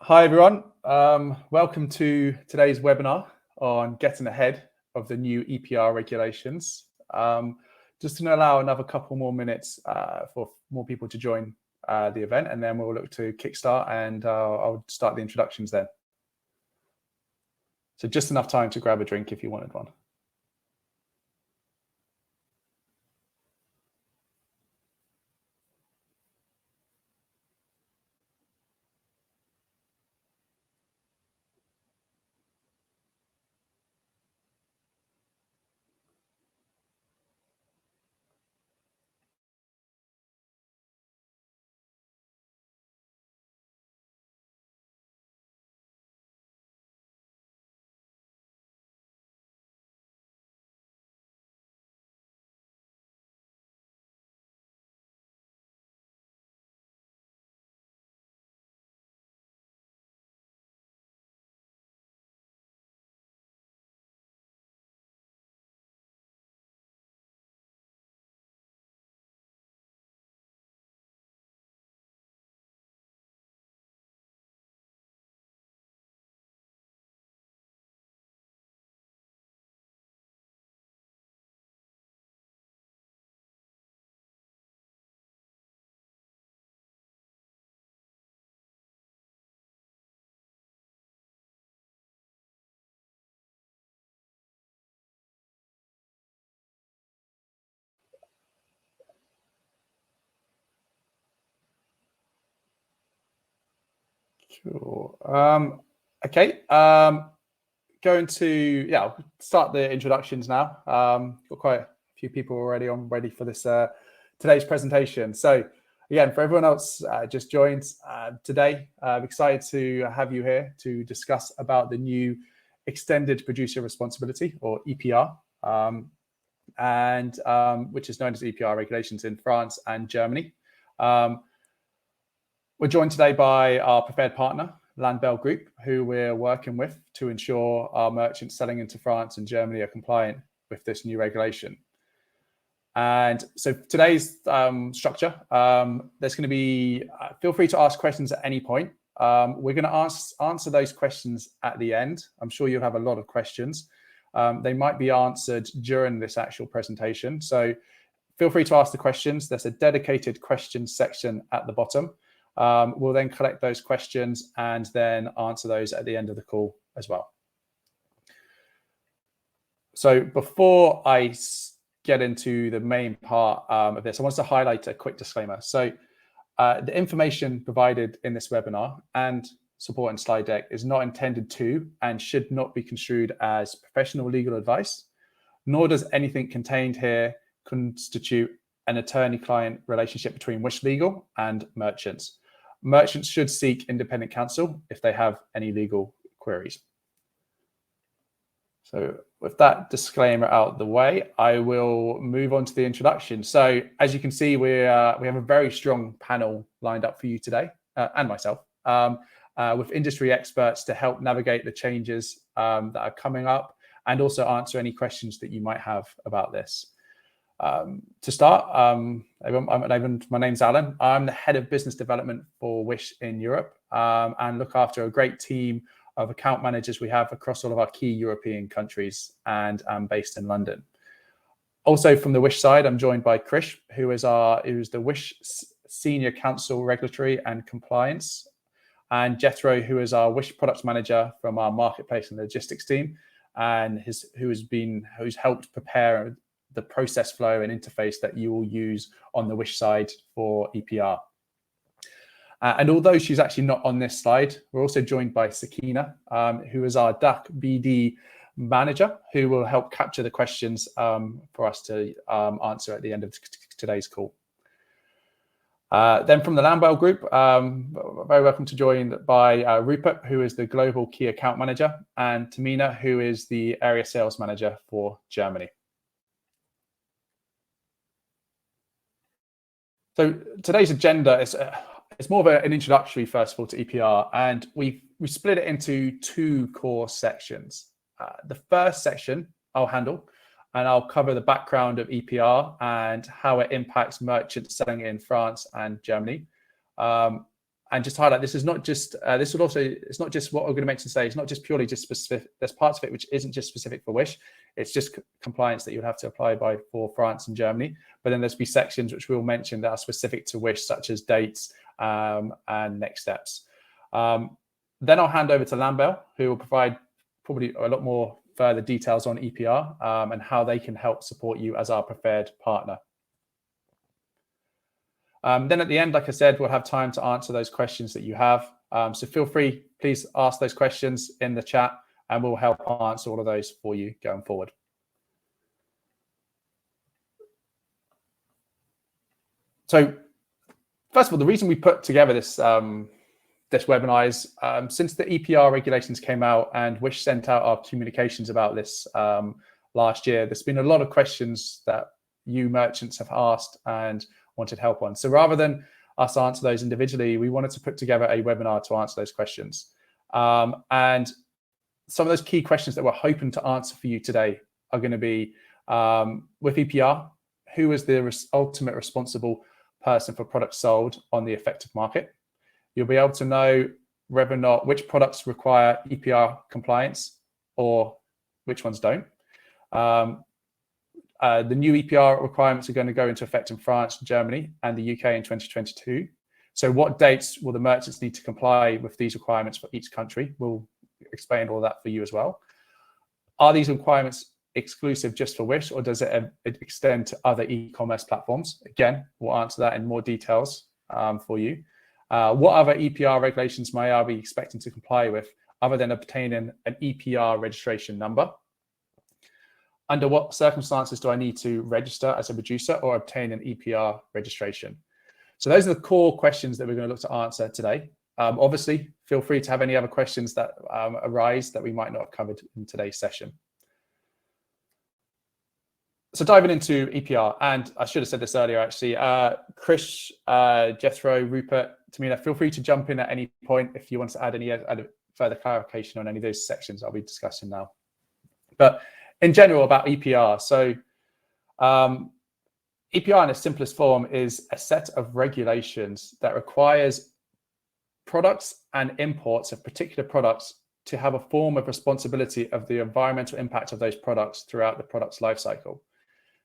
Hi, everyone. Welcome to today's webinar on getting ahead of the new EPR regulations. Just to allow another couple more minutes for more people to join the event, and then we'll look to kickstart, and I'll start the introductions then. So just enough time to grab a drink if you wanted one. Cool. Okay. Going to I'll start the introductions now. Got quite a few people already ready for this today's presentation. So again, for everyone else just joined today, I'm excited to have you here to discuss about the new Extended Producer Responsibility, or EPR, which is known as EPR regulations in France and Germany. We're joined today by our preferred partner, Landbell Group, who we're working with to ensure our merchants selling into France and Germany are compliant with this new regulation. And so today's structure, there's going to be, feel free to ask questions at any point. We're going to answer those questions at the end. I'm sure you'll have a lot of questions. They might be answered during this actual presentation. So feel free to ask the questions. There's a dedicated questions section at the bottom. We'll then collect those questions and then answer those at the end of the call as well. So before I get into the main part of this, I want to highlight a quick disclaimer. So the information provided in this webinar and supporting slide deck is not intended to and should not be construed as professional legal advice, nor does anything contained here constitute an attorney-client relationship between Wish Legal and merchants. Merchants should seek independent counsel if they have any legal queries. So with that disclaimer out the way, I will move on to the introduction. So as you can see, we have a very strong panel lined up for you today, and myself, with industry experts to help navigate the changes that are coming up and also answer any questions that you might have about this. To start, my name's Alan. I'm the head of business development for Wish in Europe, and look after a great team of account managers we have across all of our key European countries, and I'm based in London. Also from the Wish side, I'm joined by Krish, who is the Wish Senior Counsel Regulatory and Compliance, and Jethro, who is our Wish Product Manager from our Marketplace and Logistics team, and who's helped prepare the process flow and interface that you will use on the Wish side for EPR. And although she's actually not on this slide, we're also joined by Sakina, who is our DACH BD manager, who will help capture the questions for us to answer at the end of today's call. Then from the Landbell Group, very welcome to join by Rupert, who is the Global Key Account Manager, and Tamina, who is the Area Sales Manager for Germany. So today's agenda is it's more of an introductory, first of all, to EPR, and we split it into two core sections. The first section I'll handle, and I'll cover the background of EPR and how it impacts merchants selling in France and Germany, And just highlight, this is not just this would also, it's not just what I'm going to mention today. It's not just purely just specific. There's parts of it which isn't just specific for Wish. It's just compliance that you would have to apply by for France and Germany. But then there's be sections which we'll mention that are specific to Wish, such as dates and next steps. Then I'll hand over to Lambert, who will provide probably a lot more further details on EPR and how they can help support you as our preferred partner. Then at the end, like I said, we'll have time to answer those questions that you have. So feel free, please ask those questions in the chat and we'll help answer all of those for you going forward. So first of all, the reason we put together this this webinar is since the EPR regulations came out and Wish sent out our communications about this last year, there's been a lot of questions that you merchants have asked and wanted help on. So rather than us answer those individually, we wanted to put together a webinar to answer those questions. And some of those key questions that we're hoping to answer for you today are going to be with EPR, who is the ultimate responsible person for products sold on the affected market? You'll be able to know whether or not which products require EPR compliance or which ones don't. The new EPR requirements are going to go into effect in France, Germany, and the UK in 2022. So what dates will the merchants need to comply with these requirements for each country? We'll explain all that for you as well. Are these requirements exclusive just for Wish, or does it extend to other e-commerce platforms? Again, we'll answer that in more details for you. What other EPR regulations may I be expecting to comply with other than obtaining an EPR registration number? Under what circumstances do I need to register as a producer or obtain an EPR registration? So those are the core questions that we're going to look to answer today. Obviously, feel free to have any other questions that arise that we might not have covered in today's session. So diving into EPR, and I should have said this earlier actually, Chris, Jethro, Rupert, Tamina, feel free to jump in at any point if you want to add any further clarification on any of those sections I'll be discussing now. But in general about EPR, so EPR in its simplest form is a set of regulations that requires products and imports of particular products to have a form of responsibility of the environmental impact of those products throughout the product's life cycle.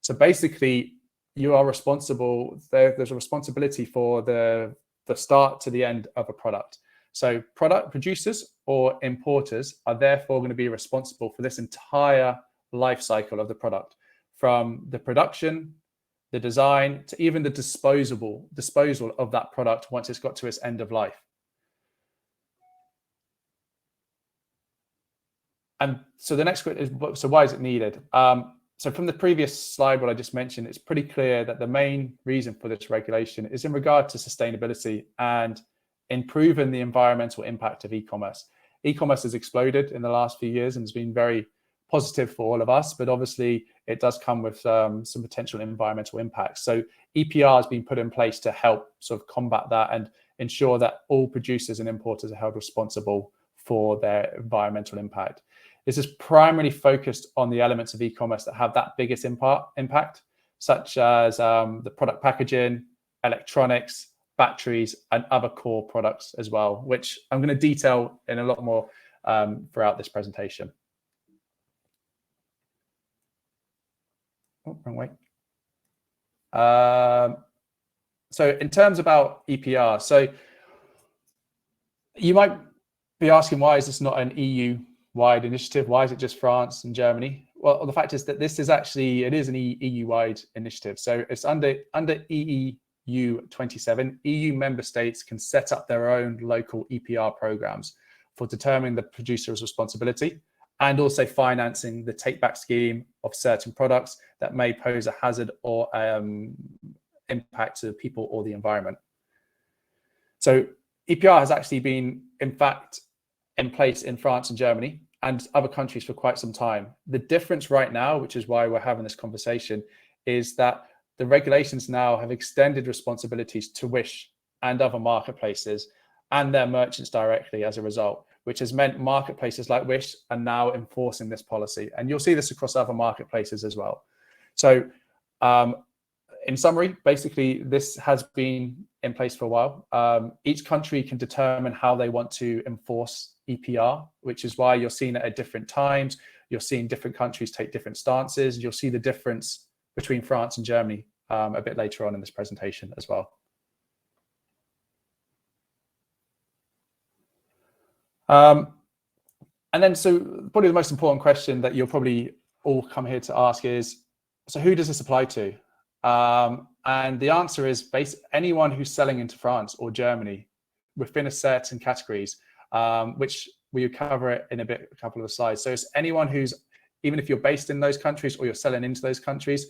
So basically, you are responsible, there's a responsibility for the start to the end of a product. So product producers or importers are therefore going to be responsible for this entire life cycle of the product, from the production, the design, to even the disposal of that product once it's got to its end of life. And so the next question is, so why is it needed? So from the previous slide, what I just mentioned, it's pretty clear that the main reason for this regulation is in regard to sustainability and improving the environmental impact of e-commerce. E-commerce has exploded in the last few years and has been very positive for all of us, but obviously it does come with some potential environmental impacts. So EPR has been put in place to help sort of combat that and ensure that all producers and importers are held responsible for their environmental impact. This is primarily focused on the elements of e-commerce that have that biggest impact, such as the product packaging, electronics, batteries, and other core products as well, which I'm going to detail in a lot more throughout this presentation. Oh, wrong way. So in terms about EPR, so you might be asking, why is this not an EU-wide initiative? Why is it just France and Germany? Well, the fact is that this is actually, it is an EU-wide initiative. So it's under EU 27. EU member states can set up their own local EPR programs for determining the producer's responsibility and also financing the take-back scheme of certain products that may pose a hazard or impact to people or the environment. So EPR has actually been, in fact, in place in France and Germany and other countries for quite some time. The difference right now, which is why we're having this conversation, is that the regulations now have extended responsibilities to Wish and other marketplaces and their merchants directly as a result, which has meant marketplaces like Wish are now enforcing this policy. And you'll see this across other marketplaces as well. So in summary, basically, this has been in place for a while. Each country can determine how they want to enforce EPR, which is why you're seeing it at different times. You're seeing different countries take different stances. You'll see the difference between France and Germany a bit later on in this presentation as well. And then, so probably the most important question that you'll probably all come here to ask is, so who does this apply to? And the answer is anyone who's selling into France or Germany within a certain categories, which we cover it in a couple of the slides. So it's anyone who's, even if you're based in those countries or you're selling into those countries,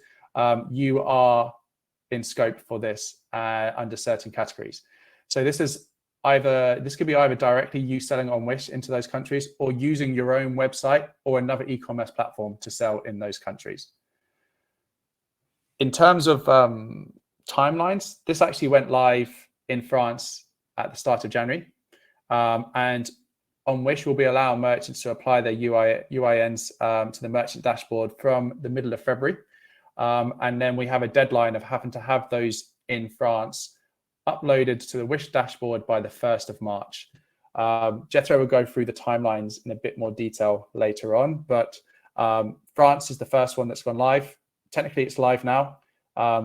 you are in scope for this under certain categories. So this could be either directly you selling on Wish into those countries or using your own website or another e-commerce platform to sell in those countries. In terms of timelines, this actually went live in France at the start of January. And on Wish, we'll be allowing merchants to apply their UINs to the merchant dashboard from the middle of February. And then we have a deadline of having to have those in France uploaded to the Wish dashboard by the 1st of March. Jethro will go through the timelines in a bit more detail later on, but France is the first one that's gone live. Technically, it's live now.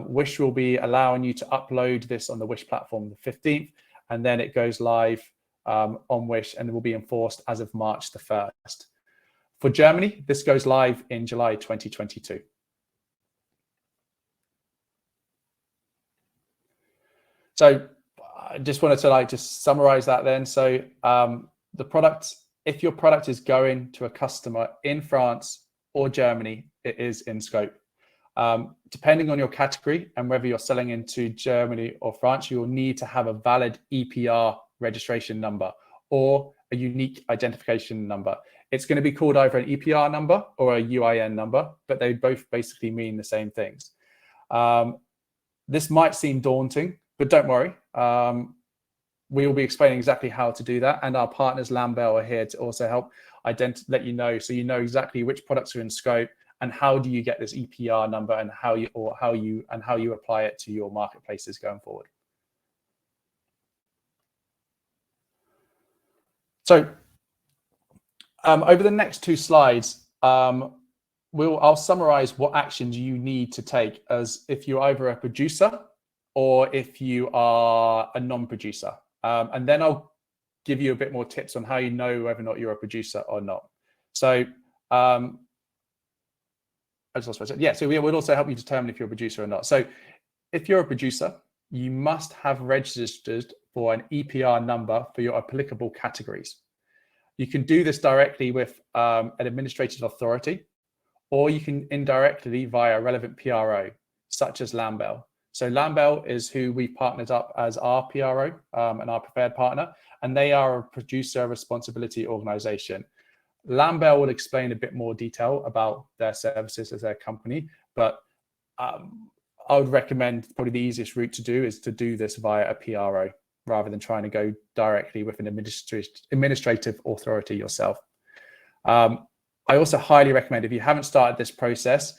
Wish will be allowing you to upload this on the Wish platform the 15th, and then it goes live on Wish and will be enforced as of March the 1st. For Germany, this goes live in July 2022. So I just wanted to just summarize that then. So the product, if your product is going to a customer in France or Germany, it is in scope. Depending on your category and whether you're selling into Germany or France, you will need to have a valid EPR registration number or a unique identification number. It's going to be called either an EPR number or a UIN number, but they both basically mean the same things. This might seem daunting, but don't worry. We will be explaining exactly how to do that, and our partners Lambell are here to also help let you know, so you know exactly which products are in scope and how do you get this EPR number and how you apply it to your marketplaces going forward. So over the next two slides, I'll summarize what actions you need to take as if you're either a producer or if you are a non-producer. And then I'll give you a bit more tips on how you know whether or not you're a producer or not. So so we would also help you determine if you're a producer or not. So if you're a producer, you must have registered for an EPR number for your applicable categories. You can do this directly with an administrative authority, or you can indirectly via a relevant PRO, such as Lambell. So Lambell is who we partnered up as our PRO and our preferred partner, and they are a producer responsibility organization. Lambell will explain a bit more detail about their services as their company, but I would recommend probably the easiest route to do is to do this via a PRO rather than trying to go directly with an administrative authority yourself. I also highly recommend, if you haven't started this process,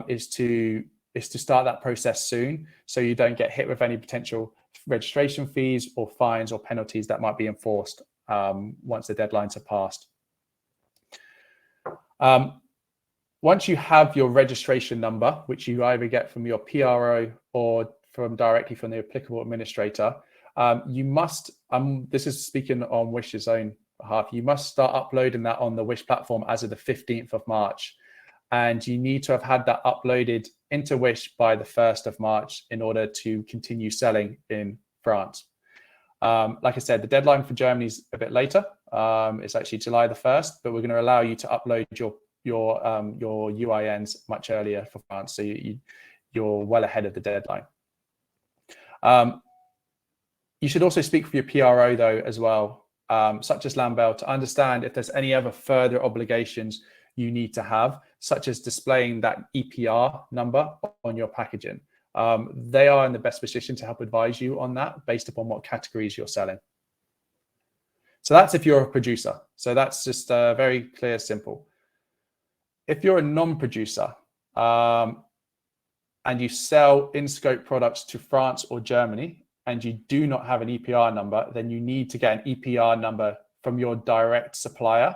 is to start that process soon, so you don't get hit with any potential registration fees or fines or penalties that might be enforced once the deadlines are passed. Once you have your registration number, which you either get from your PRO or directly from the applicable administrator, you must, this is speaking on Wish's own behalf, you must start uploading that on the Wish platform as of the 15th of March. And you need to have had that uploaded into Wish by the 1st of March in order to continue selling in France. Like I said, the deadline for Germany is a bit later. It's actually July the 1st, but we're going to allow you to upload your UINs much earlier for France, so you're well ahead of the deadline. You should also speak with your PRO though as well, such as Lambell, to understand if there's any other further obligations you need to have, such as displaying that EPR number on your packaging. They are in the best position to help advise you on that based upon what categories you're selling. So that's if you're a producer. So that's just very clear, simple. If you're a non-producer and you sell in-scope products to France or Germany, and you do not have an EPR number, then you need to get an EPR number from your direct supplier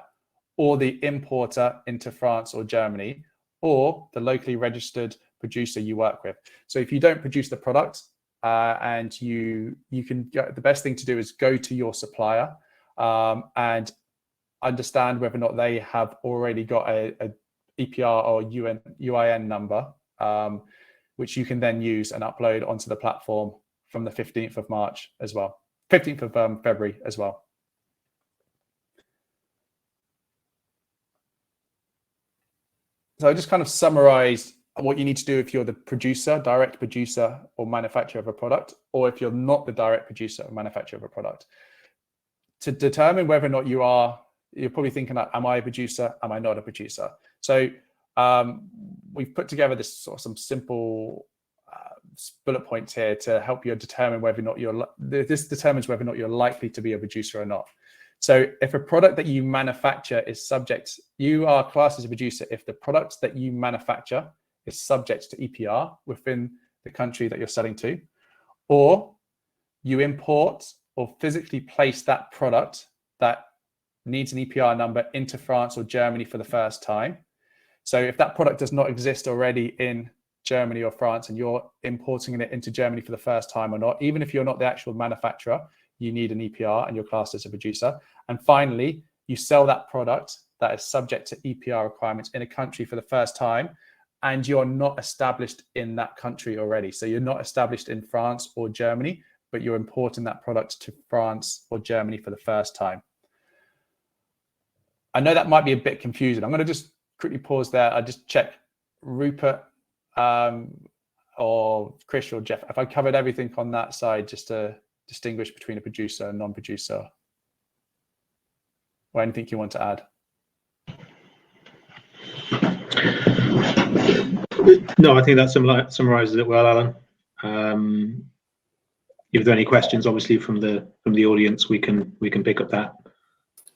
or the importer into France or Germany, or the locally registered producer you work with. So if you don't produce the product, and you can the best thing to do is go to your supplier and understand whether or not they have already got a EPR or UIN number, which you can then use and upload onto the platform from the 15th of March as well, 15th of February as well. So I just kind of summarized what you need to do if you're the producer, direct producer or manufacturer of a product, or if you're not the direct producer or manufacturer of a product. To determine whether or not you're probably thinking, am I a producer? Am I not a producer? So we've put together this sort of some simple bullet points here to help you determine whether or not this determines whether or not you're likely to be a producer or not. So if a product that you manufacture is subject, you are classed as a producer if the product that you manufacture is subject to EPR within the country that you're selling to, or you import or physically place that product that needs an EPR number into France or Germany for the first time. So if that product does not exist already in Germany or France and you're importing it into Germany for the first time or not, even if you're not the actual manufacturer, you need an EPR and you're classed as a producer. And finally, you sell that product that is subject to EPR requirements in a country for the first time, and you're not established in that country already. So you're not established in France or Germany, but you're importing that product to France or Germany for the first time. I know that might be a bit confusing. I'm going to just quickly pause there. I just check Rupert or Chris or Jeff, if I covered everything on that side, just to distinguish between a producer and non-producer, or anything you want to add? No, I think that summarizes it well, Alan. If there are any questions, obviously from the audience, we can pick up that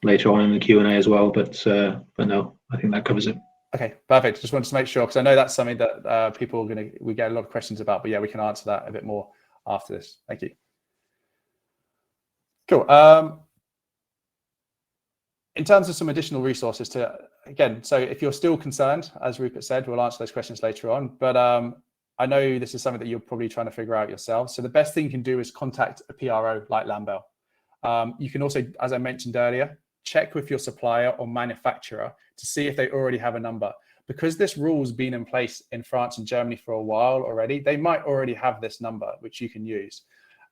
later on in the Q&A as well. But no, I think that covers it. Okay, perfect. Just wanted to make sure, because I know that's something that we get a lot of questions about. But yeah, we can answer that a bit more after this. Thank you. Cool. In terms of some additional resources so if you're still concerned, as Rupert said, we'll answer those questions later on. But I know this is something that you're probably trying to figure out yourself. So the best thing you can do is contact a PRO like Lambel. You can also, as I mentioned earlier, check with your supplier or manufacturer to see if they already have a number. Because this rule's been in place in France and Germany for a while already, they might already have this number, which you can use.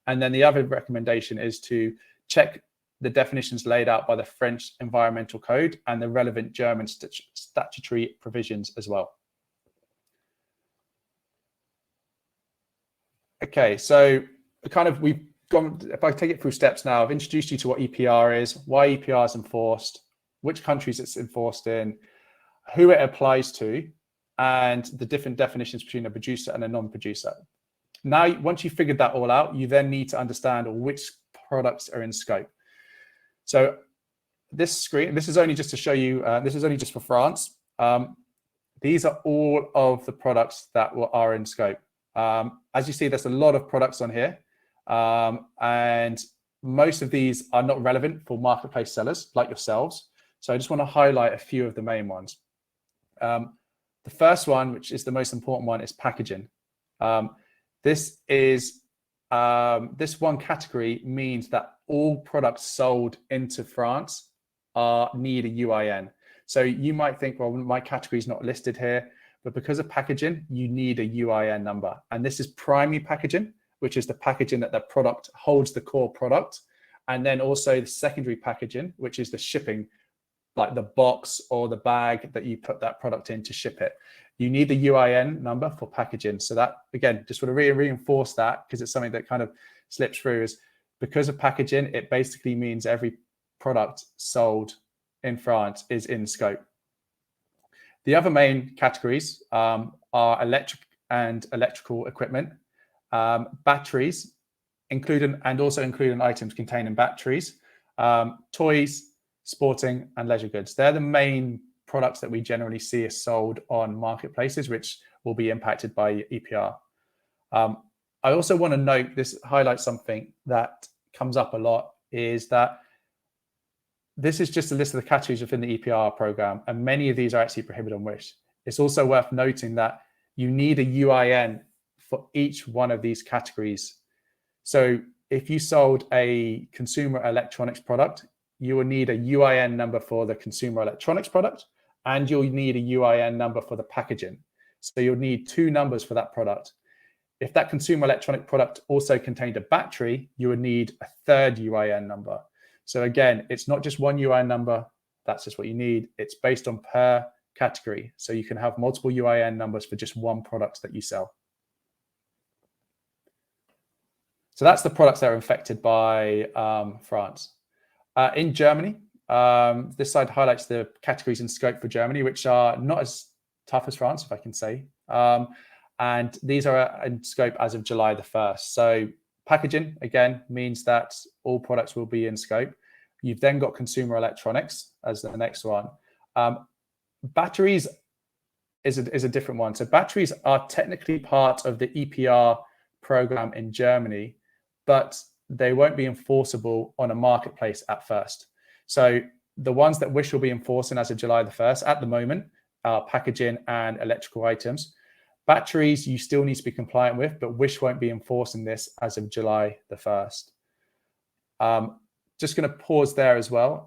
And then the other recommendation is to check the definitions laid out by the French Environmental Code and the relevant German statutory provisions as well. Okay, so we've gone, if I take it through steps now, I've introduced you to what EPR is, why EPR is enforced, which countries it's enforced in, who it applies to, and the different definitions between a producer and a non-producer. Now, once you've figured that all out, you then need to understand which products are in scope. So this screen, this is only just to show you, this is only just for France. These are all of the products that are in scope. As you see, there's a lot of products on here. And most of these are not relevant for marketplace sellers like yourselves. So I just want to highlight a few of the main ones. The first one, which is the most important one, is packaging. This one category means that all products sold into France need a UIN. So you might think, well, my category is not listed here, but because of packaging, you need a UIN number. And this is primary packaging, which is the packaging that the product holds the core product. And then also the secondary packaging, which is the shipping, like the box or the bag that you put that product in to ship it. You need the UIN number for packaging. So that, again, just want to reinforce that, because it's something that kind of slips through, is because of packaging, it basically means every product sold in France is in scope. The other main categories are electric and electrical equipment, batteries, including items containing batteries, toys, sporting and leisure goods. They're the main products that we generally see are sold on marketplaces, which will be impacted by EPR. I also want to note, this highlights something that comes up a lot, is that this is just a list of the categories within the EPR program, and many of these are actually prohibited on Wish. It's also worth noting that you need a UIN for each one of these categories. So if you sold a consumer electronics product, you will need a UIN number for the consumer electronics product, and you'll need a UIN number for the packaging. So you'll need 2 numbers for that product. If that consumer electronic product also contained a battery, you would need a 3rd UIN number. So again, it's not just one UIN number, that's just what you need. It's based on per category. So you can have multiple UIN numbers for just one product that you sell. So that's the products that are affected by France. In Germany, this slide highlights the categories in scope for Germany, which are not as tough as France, if I can say. And these are in scope as of July the 1st. So packaging, again, means that all products will be in scope. You've then got consumer electronics as the next one. Batteries is a different one. So batteries are technically part of the EPR program in Germany, but they won't be enforceable on a marketplace at first. So the ones that Wish will be enforcing as of July the 1st at the moment are packaging and electrical items. Batteries you still need to be compliant with, but Wish won't be enforcing this as of July the 1st. Just going to pause there as well.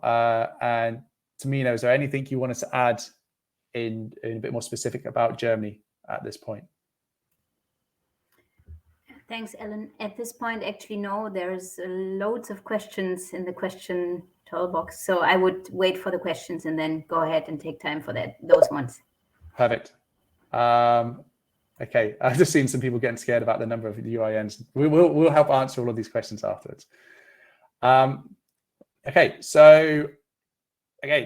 And Tamina, is there anything you wanted to add in a bit more specific about Germany at this point? Thanks, Alan. At this point, actually, no, there's loads of questions in the question toolbox. So I would wait for the questions and then go ahead and take time for those ones. Perfect. Okay, I've just seen some people getting scared about the number of UINs. We'll help answer all of these questions afterwards. Okay, so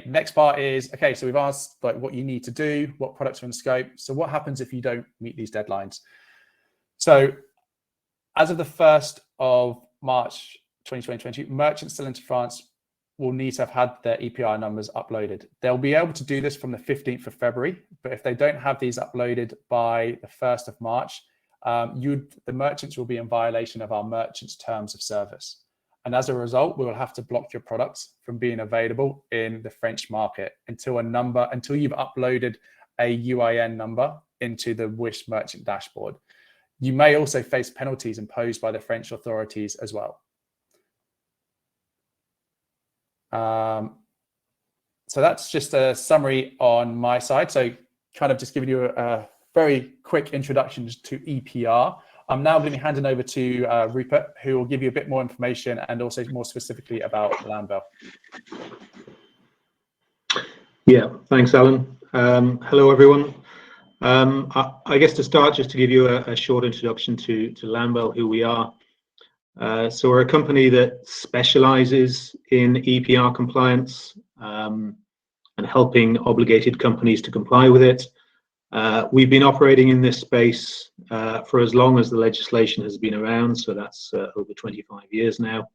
next part is, so we've asked like what you need to do, what products are in scope. So what happens if you don't meet these deadlines? So as of the 1st of March 2020, merchants selling to France will need to have had their EPR numbers uploaded. They'll be able to do this from the 15th of February, but if they don't have these uploaded by the 1st of March, the merchants will be in violation of our merchants' terms of service. And as a result, we will have to block your products from being available in the French market until you've uploaded a UIN number into the Wish merchant dashboard. You may also face penalties imposed by the French authorities as well. So that's just a summary on my side. So kind of just giving you a very quick introduction to EPR. I'm now going to be handing over to Rupert, who will give you a bit more information and also more specifically about Landbell. Yeah, thanks, Alan. Hello, everyone. I guess to start, just to give you a short introduction to Landbell, who we are. So we're a company that specializes in EPR compliance and helping obligated companies to comply with it. We've been operating in this space for as long as the legislation has been around, so that's over 25 years now.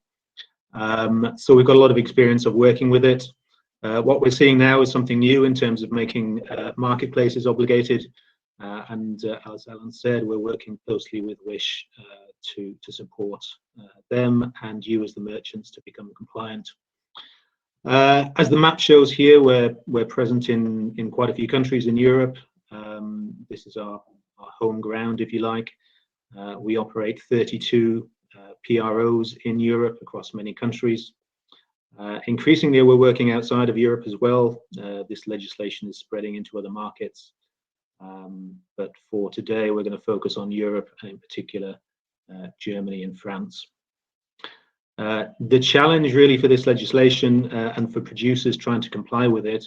So we've got a lot of experience of working with it. What we're seeing now is something new in terms of making marketplaces obligated. And as Alan said, we're working closely with Wish to support them and you as the merchants to become compliant. As the map shows here, we're present in quite a few countries in Europe. This is our home ground, if you like. We operate 32 PROs in Europe across many countries. Increasingly, we're working outside of Europe as well. This legislation is spreading into other markets. But for today, we're going to focus on Europe, and in particular, Germany and France. The challenge really for this legislation and for producers trying to comply with it,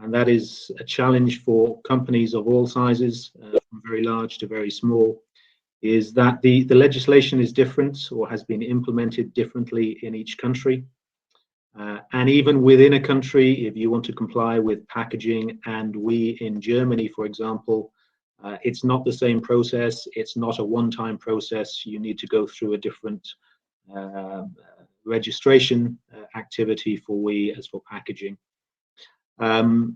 and that is a challenge for companies of all sizes, from very large to very small, is that the legislation is different or has been implemented differently in each country. And even within a country, if you want to comply with packaging, and we in Germany, for example, it's not the same process. It's not a one-time process. You need to go through a different registration activity for we as for packaging.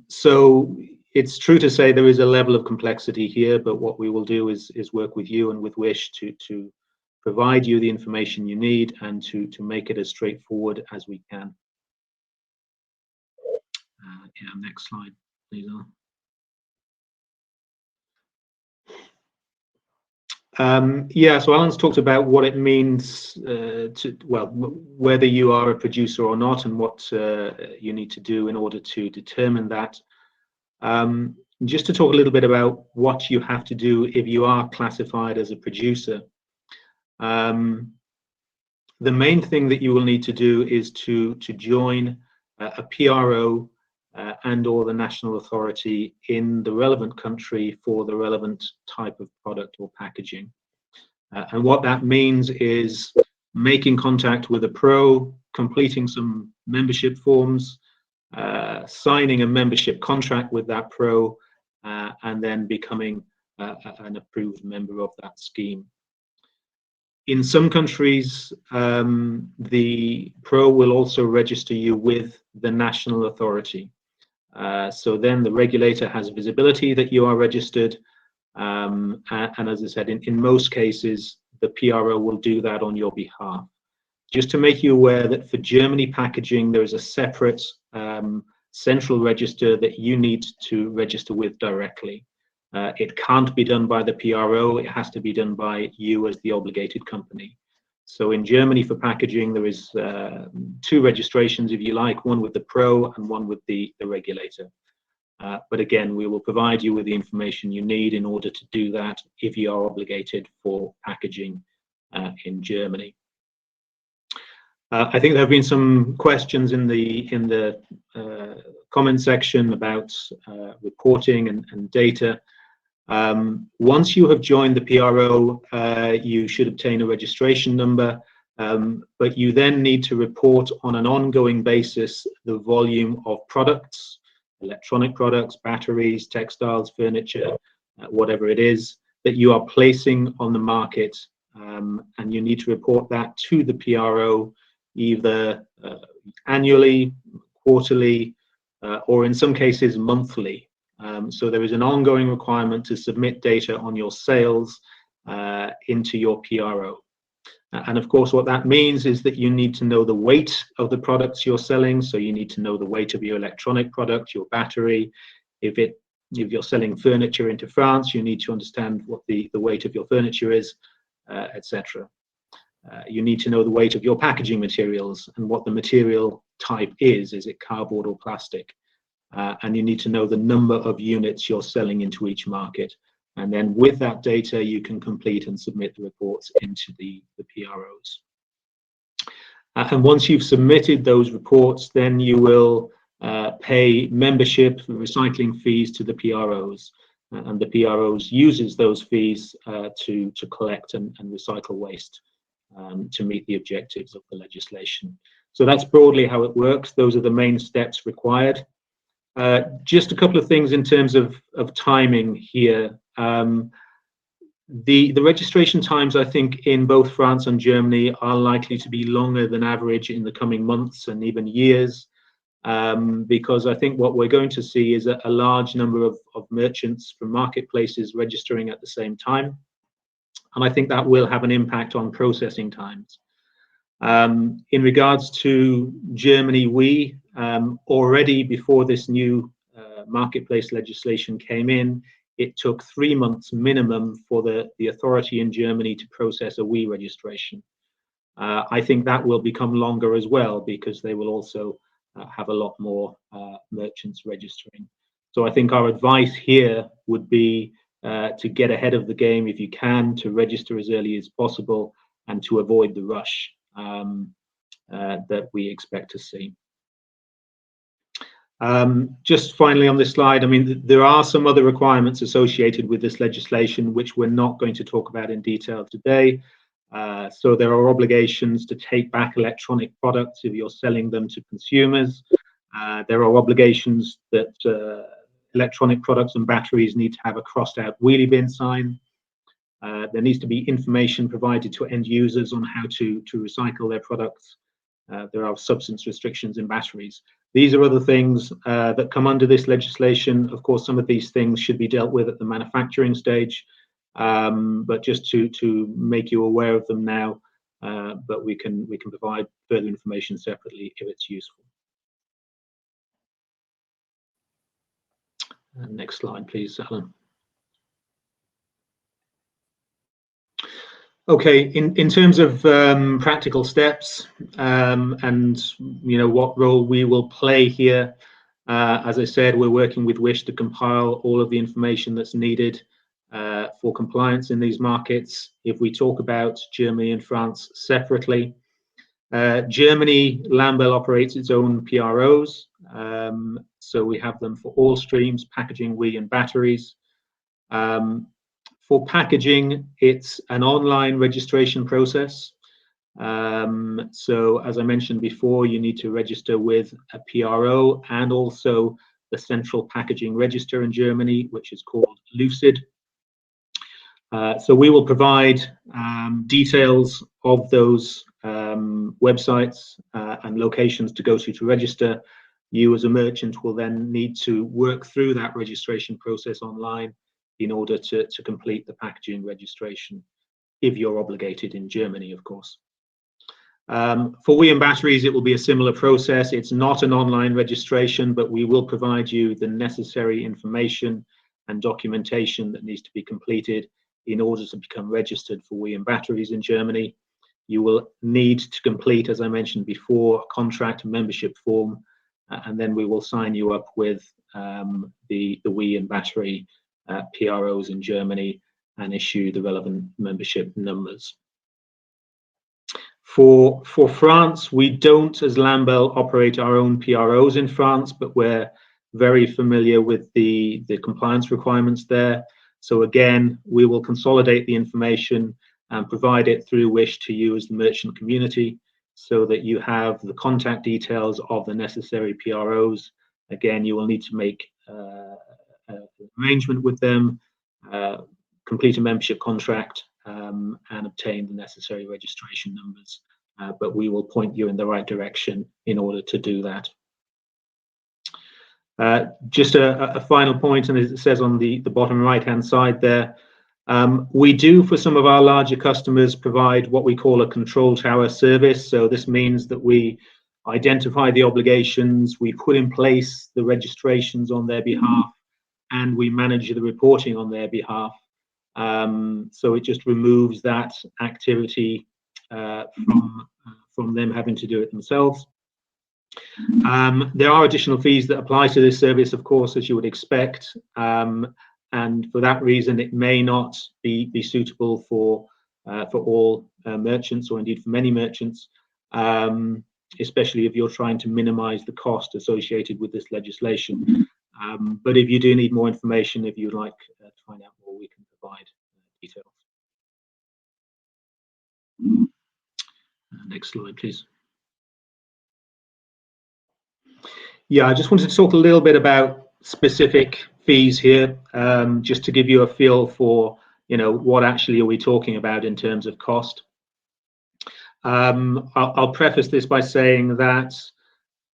So it's true to say there is a level of complexity here, but what we will do is work with you and with Wish to provide you the information you need and to make it as straightforward as we can. Yeah, next slide, please. Yeah, so Alan's talked about what it means whether you are a producer or not, and what you need to do in order to determine that. Just to talk a little bit about what you have to do if you are classified as a producer. The main thing that you will need to do is to join a PRO and or the national authority in the relevant country for the relevant type of product or packaging. And what that means is making contact with a pro, completing some membership forms, signing a membership contract with that pro, and then becoming an approved member of that scheme. In some countries, the pro will also register you with the national authority. So then the regulator has visibility that you are registered, and as I said, in most cases, the PRO will do that on your behalf. Just to make you aware that for Germany packaging, there is a separate central register that you need to register with directly. It can't be done by the PRO, it has to be done by you as the obligated company. So in Germany for packaging, there is 2 registrations, if you like, one with the pro and one with the regulator. But again, we will provide you with the information you need in order to do that if you are obligated for packaging in Germany. I think there have been some questions in the comment section about reporting and data. Once you have joined the PRO, you should obtain a registration number, but you then need to report on an ongoing basis the volume of products, electronic products, batteries, textiles, furniture, whatever it is, that you are placing on the market, and you need to report that to the PRO either annually, quarterly, or in some cases monthly. So there is an ongoing requirement to submit data on your sales into your PRO. And of course, what that means is that you need to know the weight of the products you're selling. So you need to know the weight of your electronic product, your battery. If you're selling furniture into France, you need to understand what the weight of your furniture is, etc. You need to know the weight of your packaging materials and what the material type is. Is it cardboard or plastic? And you need to know the number of units you're selling into each market. And then with that data, you can complete and submit the reports into the PROs. And once you've submitted those reports, then you will pay membership recycling fees to the PROs. And the PROs uses those fees to collect and recycle waste to meet the objectives of the legislation. So that's broadly how it works. Those are the main steps required. Just a couple of things in terms of timing here. The registration times, I think, in both France and Germany are likely to be longer than average in the coming months and even years, because I think what we're going to see is a large number of merchants from marketplaces registering at the same time. And I think that will have an impact on processing times. In regards to Germany, we already before this new marketplace legislation came in, it took 3 months minimum for the authority in Germany to process a WE registration. I think that will become longer as well, because they will also have a lot more merchants registering. So I think our advice here would be to get ahead of the game if you can, to register as early as possible and to avoid the rush that we expect to see. Just finally on this slide, I mean, there are some other requirements associated with this legislation, which we're not going to talk about in detail today. So there are obligations to take back electronic products if you're selling them to consumers. There are obligations that electronic products and batteries need to have a crossed out wheelie bin sign. There needs to be information provided to end users on how to recycle their products. There are substance restrictions in batteries. These are other things that come under this legislation. Of course, some of these things should be dealt with at the manufacturing stage, but just to make you aware of them now. But we can provide further information separately if it's useful. Next slide, please, Alan. Okay, in terms of practical steps and what role we will play here, as I said, we're working with Wish to compile all of the information that's needed for compliance in these markets. If we talk about Germany and France separately, Germany, Lambel operates its own PROs, so we have them for all streams, packaging, WEEE, and batteries. For packaging, it's an online registration process. So as I mentioned before, you need to register with a PRO and also the Central Packaging Register in Germany, which is called Lucid. So we will provide details of those websites and locations to go to register. You as a merchant will then need to work through that registration process online in order to complete the packaging registration, if you're obligated in Germany, of course. For WEEE and batteries, it will be a similar process. It's not an online registration, but we will provide you the necessary information and documentation that needs to be completed in order to become registered for WEEE and batteries in Germany. You will need to complete, as I mentioned before, a contract membership form, and then we will sign you up with the WEEE and battery PROs in Germany and issue the relevant membership numbers. For France, we don't, as Lambel, operate our own PROs in France, but we're very familiar with the compliance requirements there. So again, we will consolidate the information and provide it through Wish to you as the merchant community, so that you have the contact details of the necessary PROs. Again, you will need to make an arrangement with them, complete a membership contract, and obtain the necessary registration numbers. But we will point you in the right direction in order to do that. Just a final point, and as it says on the bottom right-hand side there, we do, for some of our larger customers, provide what we call a control tower service. So this means that we identify the obligations, we put in place the registrations on their behalf, and we manage the reporting on their behalf. So it just removes that activity from them having to do it themselves. There are additional fees that apply to this service, of course, as you would expect, and for that reason it may not be suitable for all merchants, or indeed for many merchants, especially if you're trying to minimize the cost associated with this legislation. But if you do need more information, if you'd like to find out more, we can provide details. Next slide, please. Yeah, I just wanted to talk a little bit about specific fees here, just to give you a feel for, what actually are we talking about in terms of cost. I'll preface this by saying that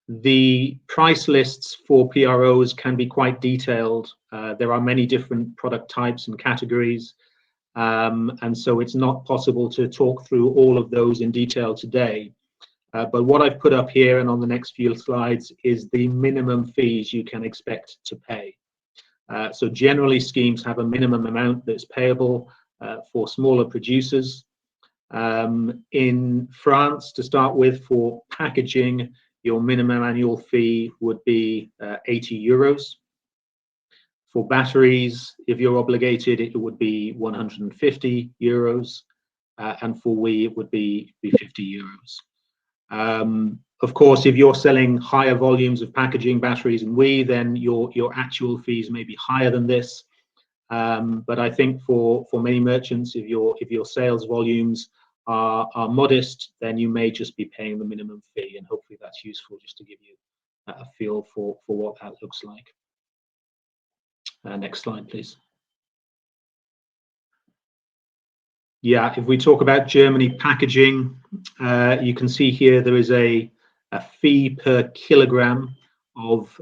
the price lists for PROs can be quite detailed. There are many different product types and categories, and so it's not possible to talk through all of those in detail today. But what I've put up here and on the next few slides is the minimum fees you can expect to pay. So generally, schemes have a minimum amount that's payable for smaller producers. In France, to start with, for packaging, your minimum annual fee would be 80 euros. For batteries, if you're obligated, it would be 150 euros. And for WEEE, it would be 50 euros. Of course, if you're selling higher volumes of packaging, batteries, and WEEE, then your actual fees may be higher than this. But I think for many merchants, if your sales volumes are modest, then you may just be paying the minimum fee, and hopefully that's useful just to give you a feel for what that looks like. Next slide, please. Yeah, if we talk about Germany packaging, you can see here there is a fee per kilogram of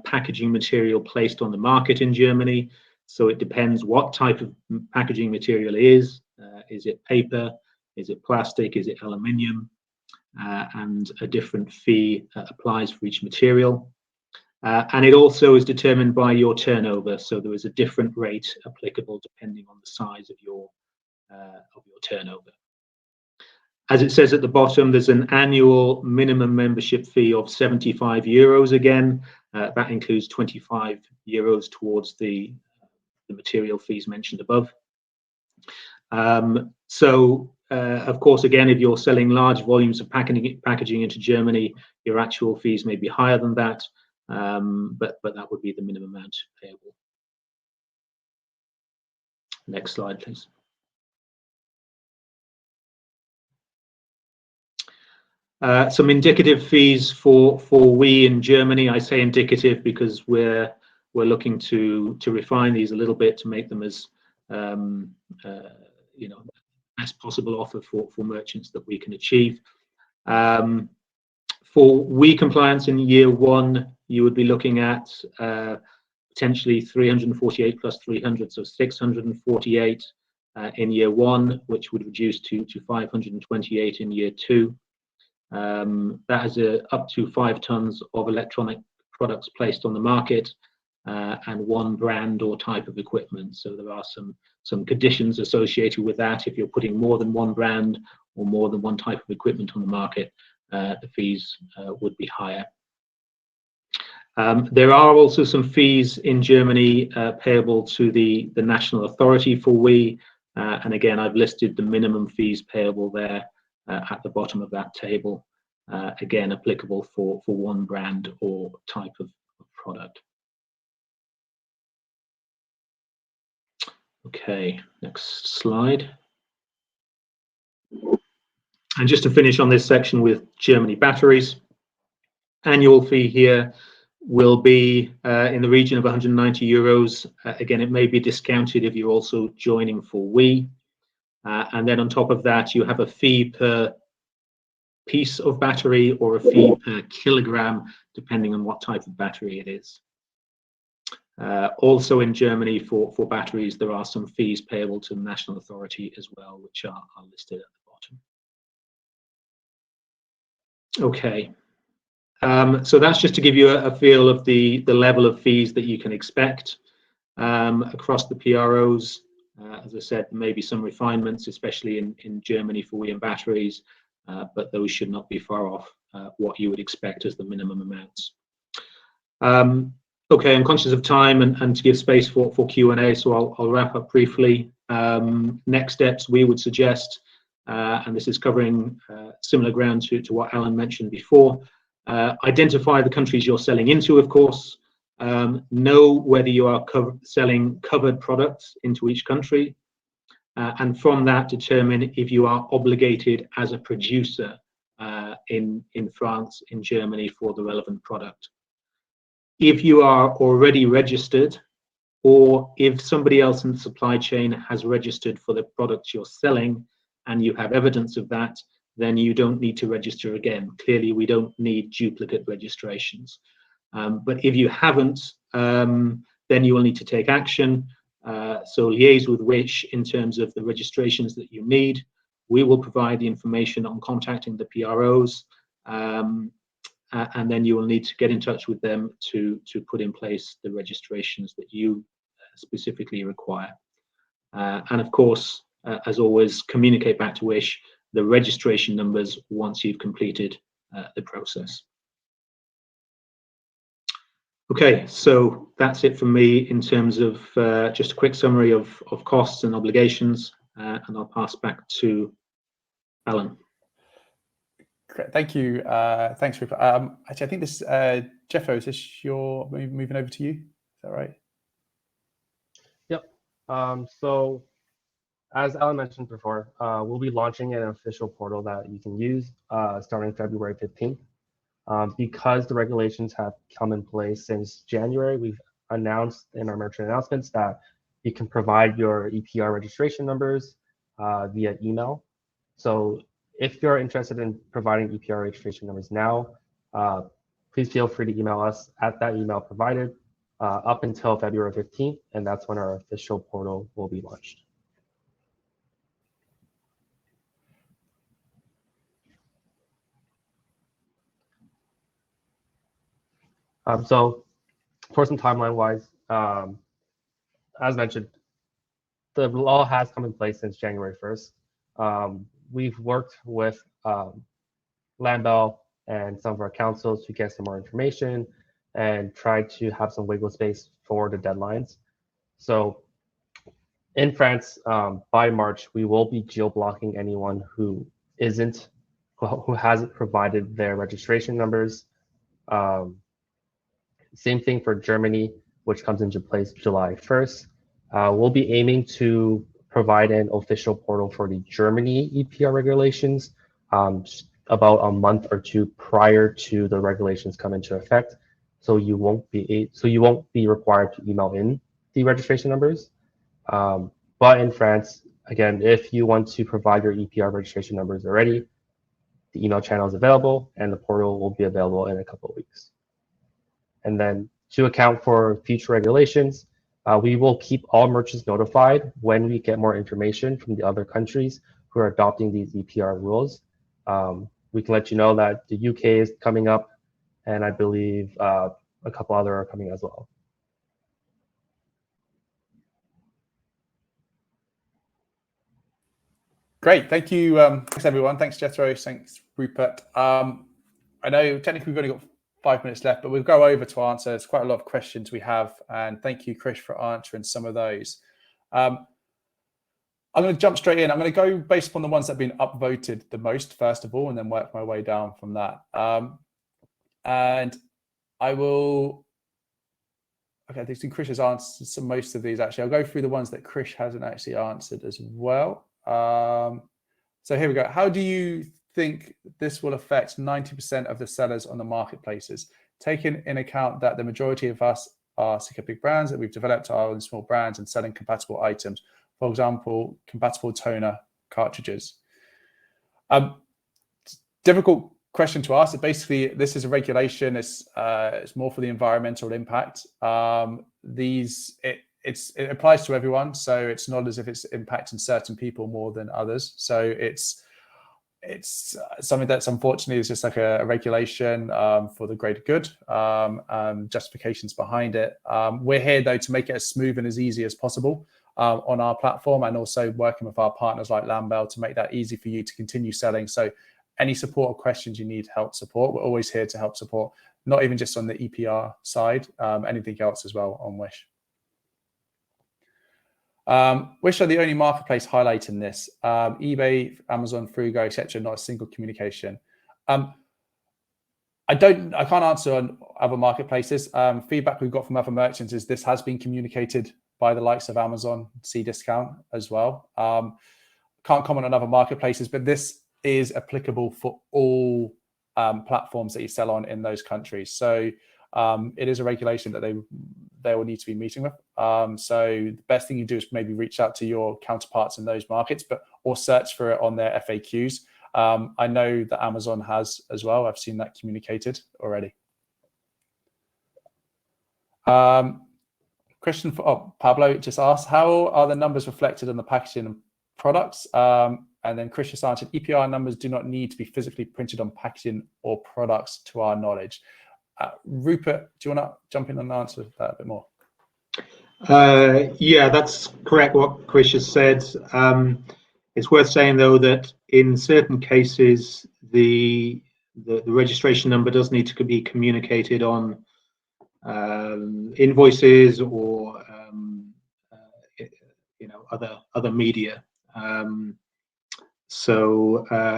packaging material placed on the market in Germany. So it depends what type of packaging material it is. Is it paper? Is it plastic? Is it aluminium? And a different fee applies for each material. And it also is determined by your turnover. So there is a different rate applicable depending on the size of your turnover. As it says at the bottom, there's an annual minimum membership fee of €75 again. That includes €25 towards the material fees mentioned above. Of course, again, if you're selling large volumes of packaging into Germany, your actual fees may be higher than that, but that would be the minimum amount payable. Next slide, please. Some indicative fees for we in Germany. I say indicative because we're looking to refine these a little bit to make them as best possible offer for merchants that we can achieve. For we compliance in year 1, you would be looking at potentially 348 plus 300, so 648 in year 1, which would reduce to 528 in year 2. That has up to 5 tons of electronic products placed on the market and 1 brand or type of equipment. So there are some conditions associated with that. If you're putting more than 1 brand or more than 1 type of equipment on the market, the fees would be higher. There are also some fees in Germany payable to the national authority for we, and again, I've listed the minimum fees payable there at the bottom of that table, again applicable for 1 brand or type of product. Okay, next slide. And just to finish on this section with Germany batteries, annual fee here will be in the region of €190. Again, it may be discounted if you're also joining for we. And then on top of that, you have a fee per piece of battery or a fee per kilogram, depending on what type of battery it is. Also in Germany for batteries, there are some fees payable to the national authority as well, which are listed at the bottom. Okay, so that's just to give you a feel of the level of fees that you can expect across the PROs. As I said, maybe some refinements, especially in Germany for we and batteries, but those should not be far off what you would expect as the minimum amounts. Okay, I'm conscious of time and to give space for Q&A, so I'll wrap up briefly. Next steps we would suggest, and this is covering similar ground to what Alan mentioned before, identify the countries you're selling into, of course. Know whether you are selling covered products into each country, and from that determine if you are obligated as a producer in France, in Germany for the relevant product. If you are already registered, or if somebody else in the supply chain has registered for the products you're selling and you have evidence of that, then you don't need to register again. Clearly, we don't need duplicate registrations. But if you haven't, then you will need to take action. So liaise with Wish in terms of the registrations that you need. We will provide the information on contacting the PROs, and then you will need to get in touch with them to put in place the registrations that you specifically require. And of course, as always, communicate back to Wish the registration numbers once you've completed the process. Okay, so that's it from me in terms of just a quick summary of costs and obligations, and I'll pass back to Alan. Great, thank you. Thanks, Rupert. Actually, I think this, Jeffo, is this your moving over to you? Is that right? Yep. So as Alan mentioned before, we'll be launching an official portal that you can use starting February 15th. Because the regulations have come in place since January, we've announced in our merchant announcements that you can provide your EPR registration numbers via email. So if you're interested in providing EPR registration numbers now, please feel free to email us at that email provided. up until February 15th, and that's when our official portal will be launched. So for some timeline-wise, as mentioned, the law has come in place since January 1st. We've worked with Lambell and some of our councils to get some more information and try to have some wiggle space for the deadlines. So in France, by March, we will be geo-blocking anyone who hasn't provided their registration numbers. Same thing for Germany, which comes into place July 1st. We'll be aiming to provide an official portal for the Germany EPR regulations about a month or two prior to the regulations come into effect. So you won't be required to email in the registration numbers. But in France, again, if you want to provide your EPR registration numbers already, the email channel is available and the portal will be available in a couple of weeks. And then to account for future regulations, we will keep all merchants notified when we get more information from the other countries who are adopting these EPR rules. We can let you know that the UK is coming up, and I believe a couple other are coming as well. Great, thank you. Thanks everyone. Thanks Jethro. Thanks Rupert. I know technically we've only got 5 minutes left, but we'll go over to answer. There's quite a lot of questions we have, and thank you, Krish, for answering some of those. I'm going to jump straight in. I'm going to go based upon the ones that have been upvoted the most, first of all, and then work my way down from that. And I will. Okay, I think Krish has answered most of these. Actually, I'll go through the ones that Krish hasn't actually answered as well. So here we go. How do you think this will affect 90% of the sellers on the marketplaces, taking in account that the majority of us are sick of big brands, that we've developed our own small brands and selling compatible items, for example, compatible toner cartridges? Difficult question to ask. Basically, this is a regulation. It's more for the environmental impact. It applies to everyone, so it's not as if it's impacting certain people more than others. So it's something that's unfortunately is just like a regulation for the greater good, justifications behind it. We're here though to make it as smooth and as easy as possible on our platform, and also working with our partners like Lambell to make that easy for you to continue selling. So any support or questions you need help support, we're always here to help support, not even just on the EPR side, anything else as well on Wish. Wish are the only marketplace highlighting this. eBay, Amazon, Frugo, etc. Not a single communication. I can't answer on other marketplaces. Feedback we've got from other merchants is this has been communicated by the likes of Amazon, Cdiscount as well. Can't comment on other marketplaces, but this is applicable for all platforms that you sell on in those countries. So it is a regulation that they will need to be meeting with. So the best thing you do is maybe reach out to your counterparts in those markets, or search for it on their FAQs. I know that Amazon has as well. I've seen that communicated already. Question for Pablo just asked, how are the numbers reflected on the packaging and products? And then Chris just answered, EPR numbers do not need to be physically printed on packaging or products to our knowledge. Rupert, do you want to jump in and answer that a bit more? Yeah, that's correct what Chris has said. It's worth saying though that in certain cases the registration number does need to be communicated on invoices or other media.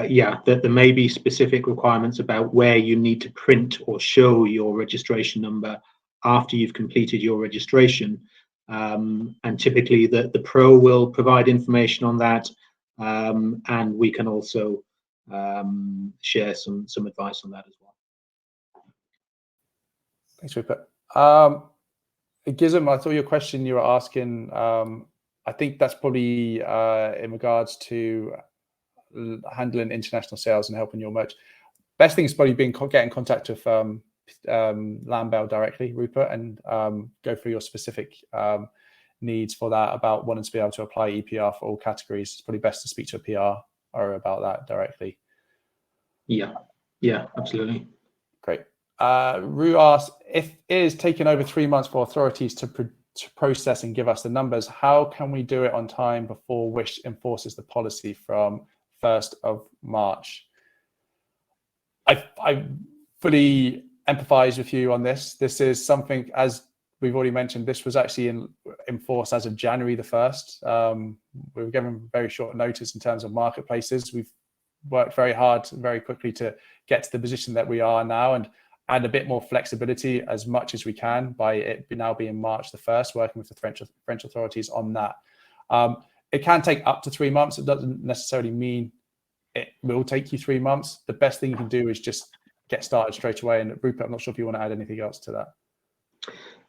Yeah, that there may be specific requirements about where you need to print or show your registration number after you've completed your registration. And typically the Pro will provide information on that, and we can also share some advice on that as well. Thanks, Rupert. Gizem, I thought your question you were asking, I think that's probably in regards to handling international sales and helping your merch. Best thing is probably get in contact with Lambell directly, Rupert, and go through your specific needs for that, about wanting to be able to apply EPR for all categories. It's probably best to speak to a PR or about that directly. Yeah, absolutely. Great. Ru asks, if it is taking over 3 months for authorities to process and give us the numbers, how can we do it on time before Wish enforces the policy from 1st of March? I fully empathize with you on this. This is something, as we've already mentioned, this was actually in force as of January the 1st. We were given very short notice in terms of marketplaces. We've worked very hard, very quickly to get to the position that we are now, and add a bit more flexibility as much as we can by it now being March the 1st, working with the French authorities on that. It can take up to 3 months. It doesn't necessarily mean it will take you 3 months. The best thing you can do is just get started straight away. And Rupert, I'm not sure if you want to add anything else to that.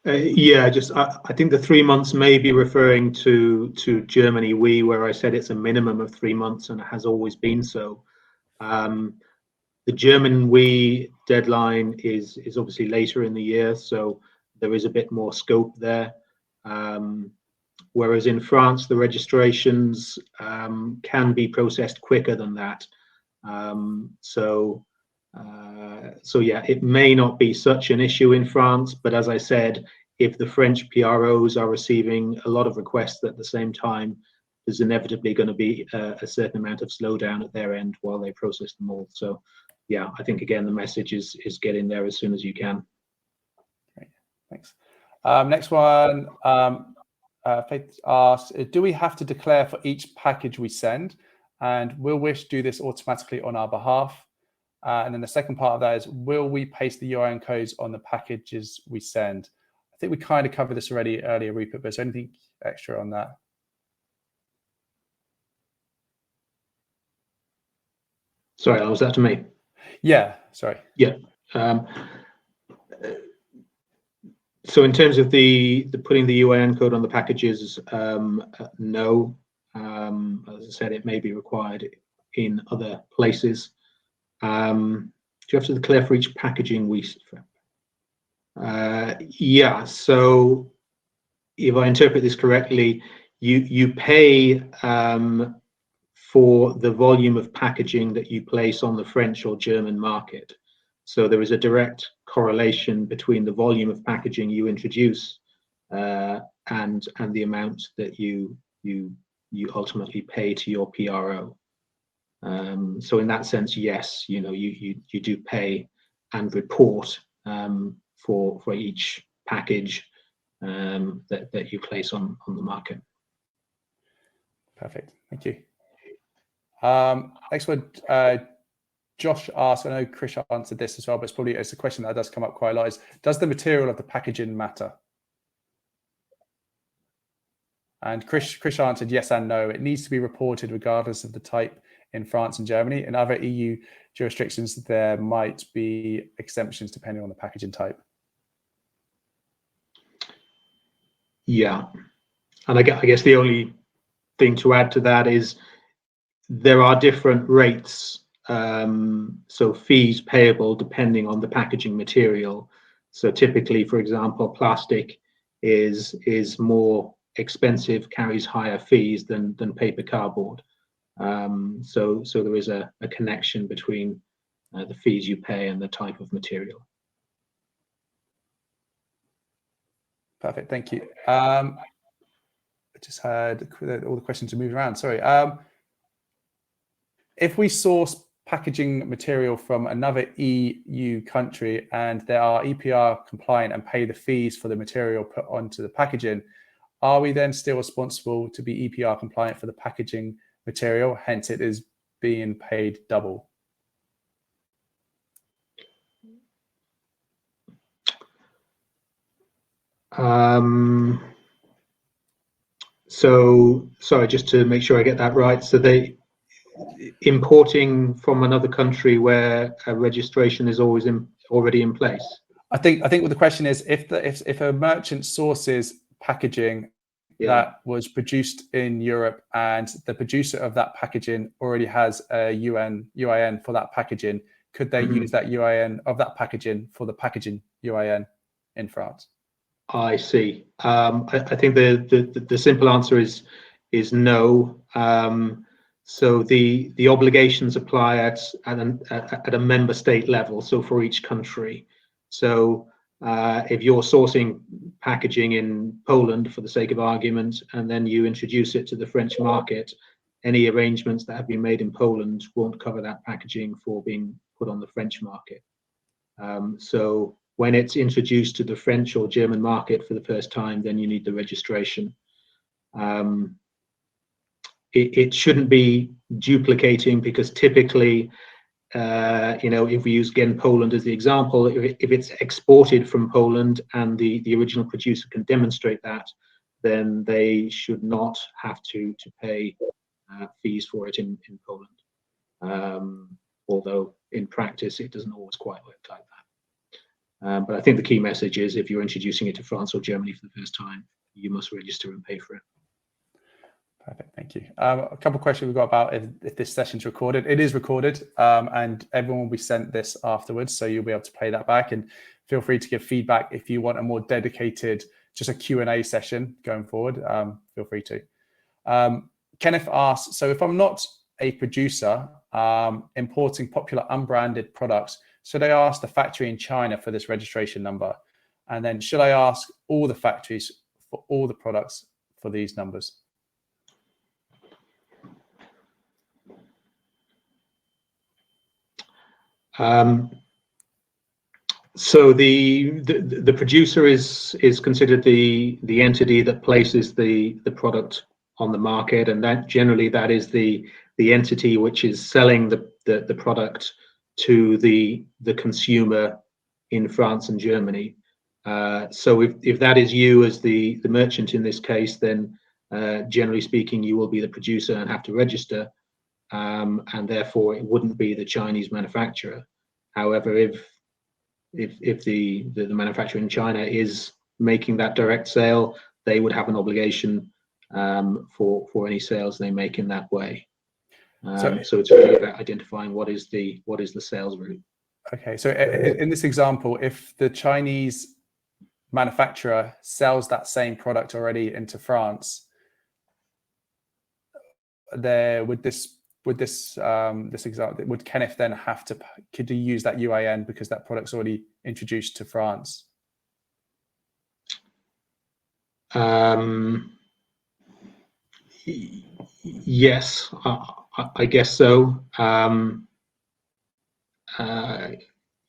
I think the 3 months may be referring to Germany where I said it's a minimum of 3 months, and it has always been so. The German deadline is obviously later in the year, so there is a bit more scope there. Whereas in France, the registrations can be processed quicker than that. So yeah, it may not be such an issue in France, but as I said, if the French PROs are receiving a lot of requests at the same time, there's inevitably going to be a certain amount of slowdown at their end while they process them all. So yeah, I think again the message is get in there as soon as you can. Great, thanks. Next one, Faith asks, do we have to declare for each package we send, and will Wish do this automatically on our behalf? And then the second part of that is, will we paste the UIN codes on the packages we send? I think we kind of covered this already earlier, Rupert, but is there anything extra on that? Sorry, was that to me? Yeah, sorry. Yeah. So in terms of the putting the UIN code on the packages, no. As I said, it may be required in other places. Do you have to declare for each packaging we? Yeah. So if I interpret this correctly, you pay for the volume of packaging that you place on the French or German market. So there is a direct correlation between the volume of packaging you introduce and the amount that you ultimately pay to your PRO. So in that sense, yes, you do pay and report for each package that you place on the market. Perfect, thank you. Next one, Josh asked, I know Chris answered this as well, but it's a question that does come up quite a lot, is, does the material of the packaging matter? And Chris answered yes and no. It needs to be reported regardless of the type in France and Germany. In other EU jurisdictions, there might be exemptions depending on the packaging type. Yeah, and I guess the only thing to add to that is there are different rates, so fees payable depending on the packaging material. So typically, for example, plastic is more expensive, carries higher fees than paper cardboard. So there is a connection between the fees you pay and the type of material. Perfect, thank you. I just had all the questions are moving around. Sorry. If we source packaging material from another EU country and they are EPR compliant and pay the fees for the material put onto the packaging, are we then still responsible to be EPR compliant for the packaging material? Hence, it is being paid double. So sorry, just to make sure I get that right. So they importing from another country where a registration is always already in place. I think what the question is, if a merchant sources packaging that was produced in Europe and the producer of that packaging already has a UIN for that packaging, could they use that UIN of that packaging for the packaging UIN in France? I see. I think the simple answer is no. So the obligations apply at a member state level. So for each country. So if you're sourcing packaging in Poland, for the sake of argument, and then you introduce it to the French market, any arrangements that have been made in Poland won't cover that packaging for being put on the French market. So when it's introduced to the French or German market for the first time, then you need the registration. It shouldn't be duplicating, because typically, if we use again Poland as the example, if it's exported from Poland and the original producer can demonstrate that, then they should not have to pay fees for it in Poland. Although in practice it doesn't always quite work like that. But I think the key message is, if you're introducing it to France or Germany for the first time, you must register and pay for it. Perfect, thank you. A couple of questions we've got about if this session's recorded. It is recorded, and everyone will be sent this afterwards, so you'll be able to play that back, and feel free to give feedback if you want a more dedicated, just a Q&A session going forward. Feel free to. Kenneth asks, so if I'm not a producer importing popular unbranded products, should I ask the factory in China for this registration number? And then should I ask all the factories for all the products for these numbers? So the producer is considered the entity that places the product on the market, and that generally that is the entity which is selling the product to the consumer in France and Germany. So if that is you as the merchant in this case, then generally speaking, you will be the producer and have to register. And therefore it wouldn't be the Chinese manufacturer. However, if the manufacturer in China is making that direct sale, they would have an obligation for any sales they make in that way. So it's really about identifying what is the sales route. Okay, so in this example, if the Chinese manufacturer sells that same product already into France, there would this example, would Kenneth then have to, could he use that UIN because that product's already introduced to France? Yes, I guess so.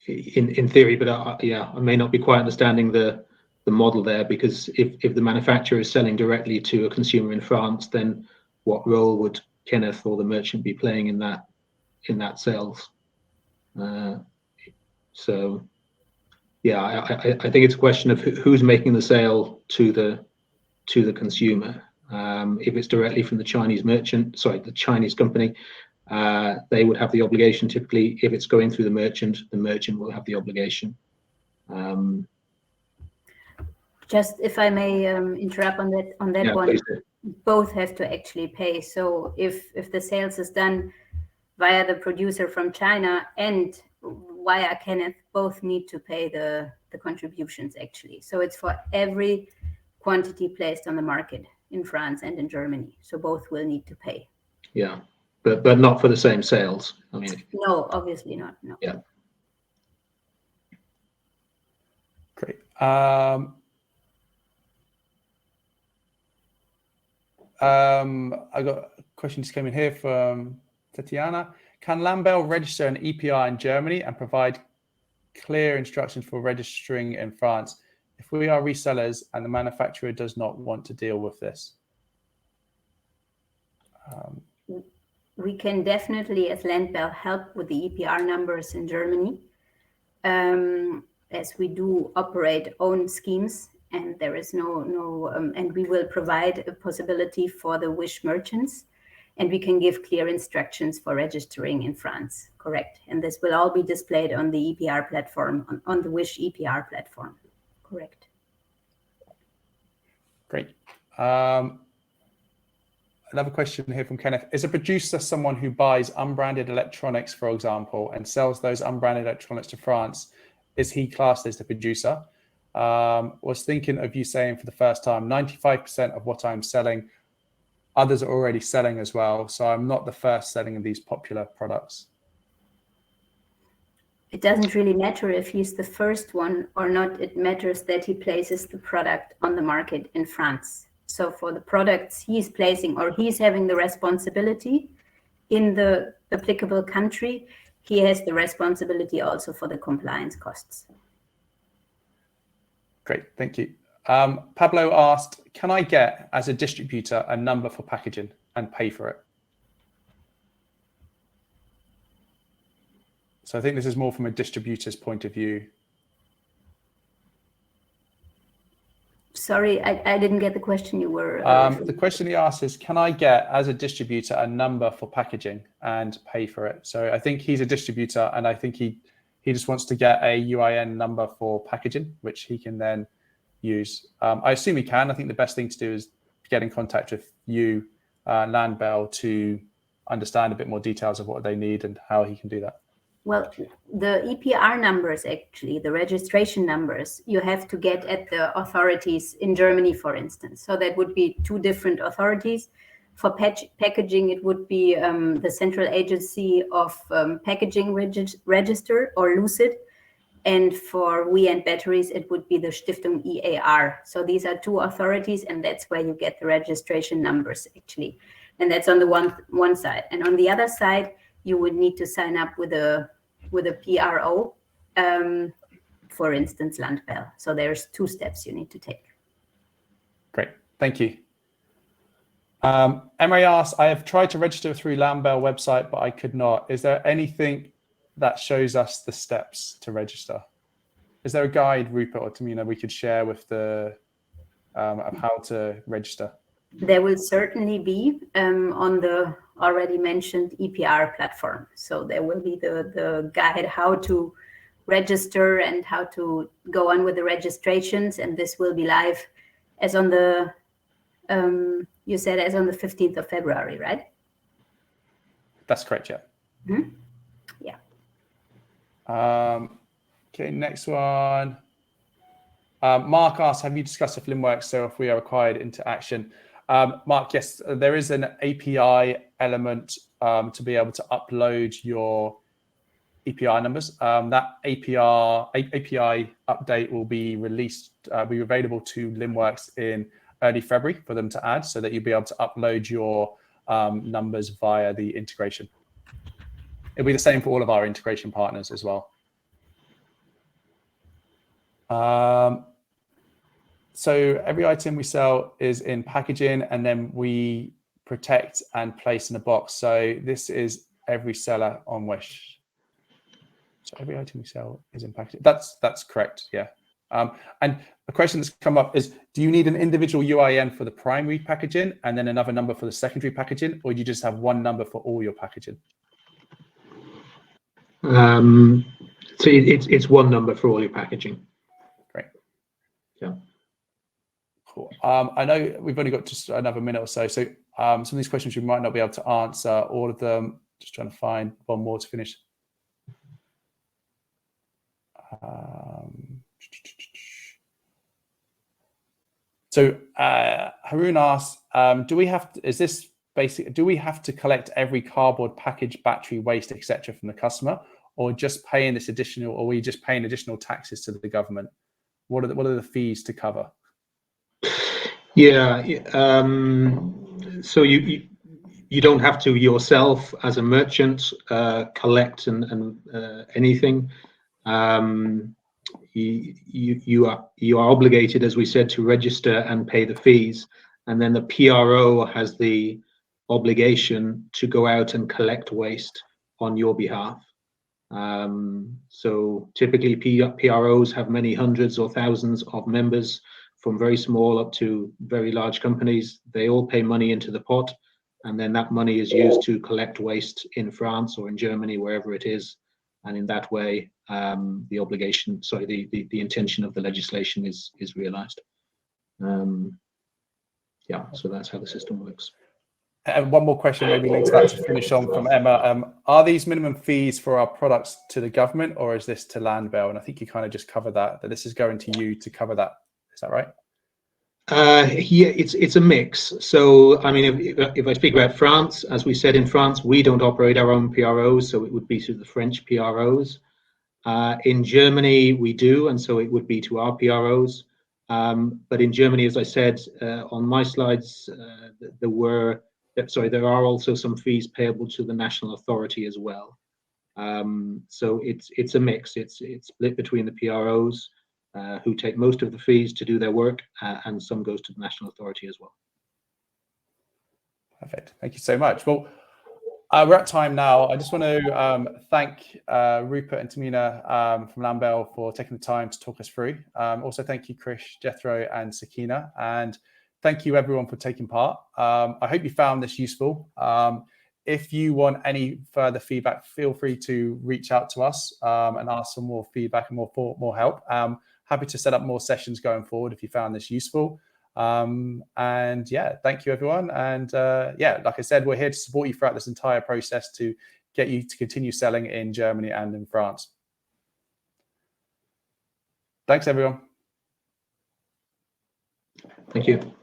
In theory, but yeah, I may not be quite understanding the model there, because if the manufacturer is selling directly to a consumer in France, then what role would Kenneth or the merchant be playing in that sales? So yeah, I think it's a question of who's making the sale to the consumer. If it's directly from the Chinese merchant, sorry, the Chinese company, they would have the obligation. Typically, if it's going through the merchant will have the obligation. Just if I may interrupt on that Yeah, one, please do. Both have to actually pay. So if the sales is done via the producer from China and via Kenneth, both need to pay the contributions actually. So it's for every quantity placed on the market in France and in Germany. So both will need to pay. Yeah, but not for the same sales. I mean, no, obviously not. No. Yeah. Great. I got a question just came in here from Tatiana. Can Lambel register an EPR in Germany and provide clear instructions for registering in France if we are resellers and the manufacturer does not want to deal with this? We can definitely, as Landbell, help with the EPR numbers in Germany, as we do operate own schemes, and there is and we will provide a possibility for the Wish merchants, and we can give clear instructions for registering in France, correct? And this will all be displayed on the EPR platform, on the Wish EPR platform, correct? Great. Another question here from Kenneth. Is a producer someone who buys unbranded electronics, for example, and sells those unbranded electronics to France? Is he classed as the producer? Was thinking of you saying for the first time, 95% of what I'm selling, others are already selling as well. So I'm not the first selling of these popular products. It doesn't really matter if he's the first one or not. It matters that he places the product on the market in France. So for the products he's placing or he's having the responsibility in the applicable country, he has the responsibility also for the compliance costs. Great, thank you. Pablo asked, can I get, as a distributor, a number for packaging and pay for it? So I think this is more from a distributor's point of view. Sorry, I didn't get the question you were. The question he asked is, can I get, as a distributor, a number for packaging and pay for it? So I think he's a distributor, and I think he just wants to get a UIN number for packaging, which he can then use. I assume he can. I think the best thing to do is get in contact with you, Landbell, to understand a bit more details of what they need and how he can do that. Well, the EPR numbers, actually, the registration numbers, you have to get at the authorities in Germany, for instance. So that would be two different authorities. For packaging, it would be the Central Agency of Packaging Register, or Lucid. And for we and batteries, it would be the Stiftung EAR. So these are two authorities, and that's where you get the registration numbers, actually. And that's on the one side. And on the other side, you would need to sign up with a PRO, for instance, Landbell. So there's 2 steps you need to take. Great, thank you. Emery asks, I have tried to register through Landbell website, but I could not. Is there anything that shows us the steps to register? Is there a guide, Rupert or Tamina, we could share with the of how to register? There will certainly be on the already mentioned EPR platform. So there will be the guide how to register and how to go on with the registrations. And this will be live as on the, you said as on the 15th of February, right? That's correct, yeah. Mm-hmm. Yeah. Okay, next one. Mark asks, have you discussed if LimWorks, so if we are required into action? Mark, yes, there is an API element to be able to upload your EPR numbers. That API update will be released, be available to LimWorks in early February for them to add, so that you'll be able to upload your numbers via the integration. It'll be the same for all of our integration partners as well. So every item we sell is in packaging, and then we protect and place in a box. So this is every seller on Wish. So every item we sell is in packaging. That's correct, yeah. And the question that's come up is, do you need an individual UIN for the primary packaging and then another number for the secondary packaging, or do you just have one number for all your packaging? So it's one number for all your packaging. Great. Yeah. Cool. I know we've only got just another minute or so. So some of these questions we might not be able to answer all of them. Just trying to find one more to finish. So Haroon asks, do we have to collect every cardboard package, battery waste, etc. from the customer, or just paying this additional, or are we just paying additional taxes to the government? What are the fees to cover? Yeah, so you don't have to yourself as a merchant collect and anything. You are obligated, as we said, to register and pay the fees, and then the PRO has the obligation to go out and collect waste on your behalf. So typically PROs have many hundreds or thousands of members, from very small up to very large companies. They all pay money into the pot, and then that money is used to collect waste in France or in Germany, wherever it is. And in that way, the obligation, sorry, the intention of the legislation is realized. Yeah, so that's how the system works. And one more question, maybe linked to that to finish on from Emma. Are these minimum fees for our products to the government, or is this to Landbell? And I think you kind of just covered that this is going to you to cover that. Is that right? Yeah, it's a mix. So, I mean, if I speak about France, as we said, in France, we don't operate our own PROs, so it would be to the French PROs. In Germany, we do, and so it would be to our PROs. But in Germany, as I said on my slides, there are also some fees payable to the national authority as well. So it's a mix. It's split between the PROs, who take most of the fees to do their work, and some goes to the national authority as well. Perfect. Thank you so much. Well, we're at time now. I just want to thank Rupert and Tamina from Landbell for taking the time to talk us through. Also, thank you, Krish, Jethro, and Sakina. And thank you, everyone, for taking part. I hope you found this useful. If you want any further feedback, feel free to reach out to us and ask some more feedback and more help. Happy to set up more sessions going forward if you found this useful. And yeah, thank you, everyone. And yeah, like I said, we're here to support you throughout this entire process to get you to continue selling in Germany and in France. Thanks, everyone. Thank you.